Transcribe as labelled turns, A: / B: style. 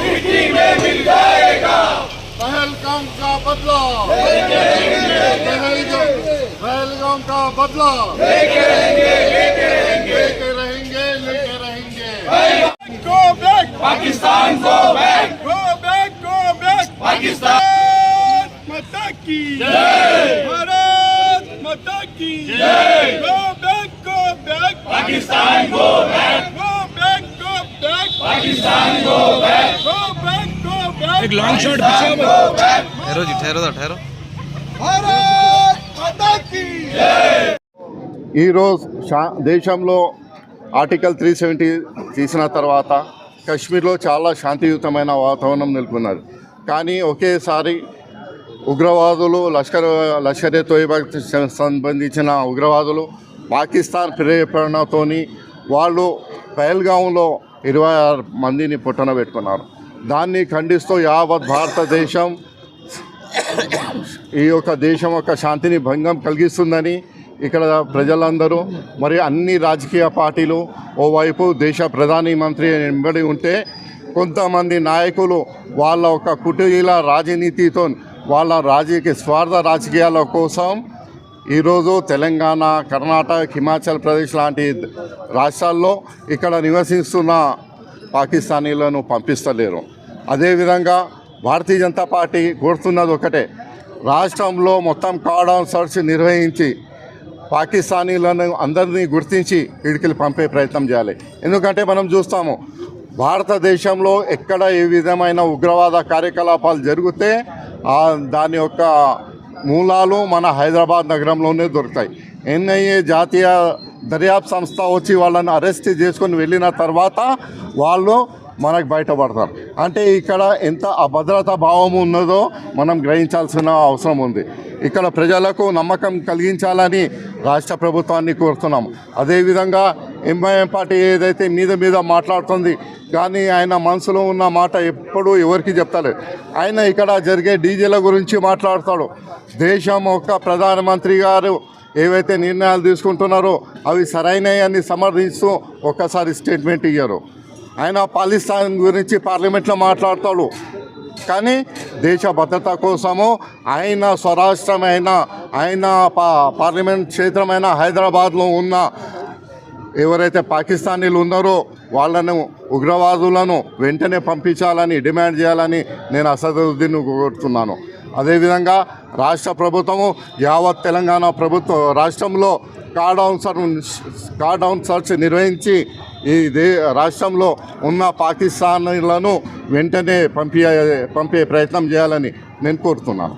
A: मिट्टी में मिल जाएगा।
B: पहलगाम का बदला पहलगाम का बदला
A: लेके रहेंगे, लेके रहेंगे,
B: लेके रहेंगे, लेके रहेंगे।
A: Go back Pakistan, go back, go back, go back Pakistan. माता की जय, भारत माता की जय। Go back Pakistan, go back, go back, go back Pakistan, go back, go back, go back.
C: एक लॉन्ग शॉट ठहरो जी, ठहरो
A: भारत माता की जय।
B: ఈరోజు దేశంలో ఆర్టికల్ 370 తీసిన తర్వాత కశ్మీర్లో చాలా శాంతియుతమైన వాతావరణం నెలకొన్నది. కానీ ఒకేసారి ఉగ్రవాదులు లష్కర్ ఏ తోయిబాకి సంబంధించిన ఉగ్రవాదులు పాకిస్తాన్ ప్రేరణతో వాళ్ళు పహల్గాంలో 26 మందిని పుట్టన పెట్టుకున్నారు. దాన్ని ఖండిస్తూ యావత్ భారతదేశం ఈ యొక్క దేశం యొక్క శాంతిని భంగం కలిగిస్తుందని ఇక్కడ ప్రజలందరూ మరి అన్ని రాజకీయ పార్టీలు ఓవైపు దేశ ప్రధాని మంత్రి వెంబడి ఉంటే కొంతమంది నాయకులు వాళ్ళ ఒక కుటీల రాజనీతితో వాళ్ళ స్వార్థ రాజకీయాల కోసం ఈరోజు తెలంగాణ, కర్ణాటక, హిమాచల్ ప్రదేశ్ లాంటి రాష్ట్రాల్లో ఇక్కడ నివసిస్తున్న పాకిస్తానీలను పంపిస్తలేరు. అదేవిధంగా భారతీయ జనతా పార్టీ కోరుతున్నది ఒకటే, రాష్ట్రంలో మొత్తం కాడౌన్ సర్చ్ నిర్వహించి పాకిస్తానీలను అందరినీ గుర్తించి ఇడికి పంపే ప్రయత్నం చేయాలి. ఎందుకంటే మనం చూస్తాము భారతదేశంలో ఎక్కడ ఏ విధమైన ఉగ్రవాద కార్యకలాపాలు జరిగితే దాని యొక్క మూలాలు మన హైదరాబాద్ నగరంలోనే దొరుకుతాయి. ఎన్ఐఏ జాతీయ దర్యాప్తు సంస్థ వచ్చి వాళ్ళని అరెస్ట్ చేసుకొని వెళ్ళిన తర్వాత వాళ్ళు మనకు బయటపడతారు. అంటే ఇక్కడ ఎంత అభద్రతా భావం ఉన్నదో మనం గ్రహించాల్సిన అవసరం ఉంది. ఇక్కడ ప్రజలకు నమ్మకం కలిగించాలని రాష్ట్ర ప్రభుత్వాన్ని కోరుతున్నాం. అదేవిధంగా ఎంఐఎం పార్టీ ఏదైతే మీద మాట్లాడుతుంది కానీ ఆయన మనసులో ఉన్న మాట ఎప్పుడూ ఎవరికి చెప్తలేదు. ఆయన ఇక్కడ జరిగే డీజేల గురించి మాట్లాడతాడు. దేశం యొక్క ప్రధానమంత్రి గారు ఏవైతే నిర్ణయాలు తీసుకుంటున్నారో అవి సరైనవి సమర్థిస్తూ ఒక్కసారి స్టేట్మెంట్ ఇయ్యారు. ఆయన పాకిస్తాన్ గురించి పార్లమెంట్లో మాట్లాడతాడు కానీ దేశ భద్రత కోసము ఆయన స్వరాష్ట్రమైన ఆయన పార్లమెంట్ క్షేత్రమైన హైదరాబాద్లో ఉన్న ఎవరైతే పాకిస్తానీలు ఉన్నారో వాళ్ళను ఉగ్రవాదులను వెంటనే పంపించాలని డిమాండ్ చేయాలని నేను అసదుద్దీన్ కోరుతున్నాను. అదేవిధంగా రాష్ట్ర ప్రభుత్వము యావత్ తెలంగాణ రాష్ట్రంలో కార్డౌన్ సర్చ్ నిర్వహించి ఈ రాష్ట్రంలో ఉన్న పాకిస్తానీలను వెంటనే పంపే ప్రయత్నం చేయాలని నేను కోరుతున్నాను.